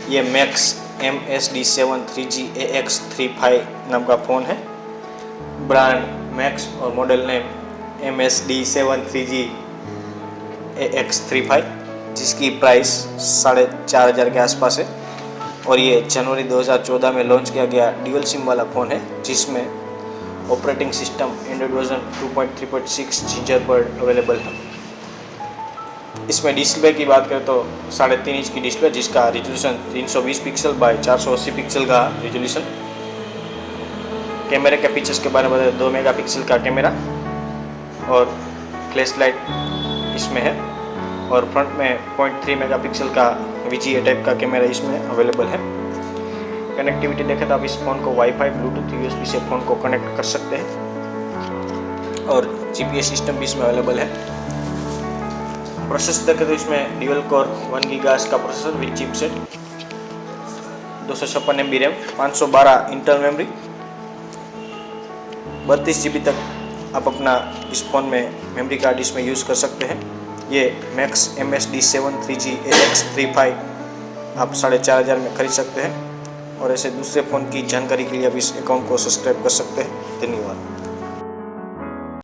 ये max MSD7 3G AX35 नाम का फ़ोन है। ब्रांड मैक्स और model name MSD7 3G AX35, जिसकी प्राइस 4,500 के आसपास है। और ये जनवरी 2014 में लॉन्च किया गया ड्यूल सिम वाला फ़ोन है, जिसमें ऑपरेटिंग सिस्टम एंड्रॉइड वर्जन 2.3.6 जीजर पर अवेलेबल है। इसमें डिस्प्ले की बात करें तो 3.5 इंच की डिस्प्ले, जिसका रिजोल्यूशन 320 पिक्सल बाय 480 पिक्सल का रिजोल्यूशन। कैमरे के फीचर्स के बारे में बताएं, 2 मेगापिक्सल का कैमरा और फ्लैश लाइट इसमें है, और फ्रंट में 0.3 मेगापिक्सल का VGA टाइप का कैमरा इसमें अवेलेबल है। कनेक्टिविटी देखें तो आप इस फ़ोन को वाईफाई, ब्लूटूथ, USB से फ़ोन को कनेक्ट कर सकते हैं, और GPS सिस्टम भी इसमें अवेलेबल है। प्रोसेसर देखें तो इसमें ड्यूल कोर 1 गीगाहर्ट्ज़ का processor with chipset, 256 MB RAM, 512 internal memory, 32 GB तक आप अपना इस फ़ोन में मेमोरी कार्ड इसमें यूज़ कर सकते हैं। ये मैक्स MSD7 3G AX35 आप 4,500 में खरीद सकते हैं, और ऐसे दूसरे फ़ोन की जानकारी के लिए आप इस अकाउंट को सब्सक्राइब कर सकते हैं। धन्यवाद।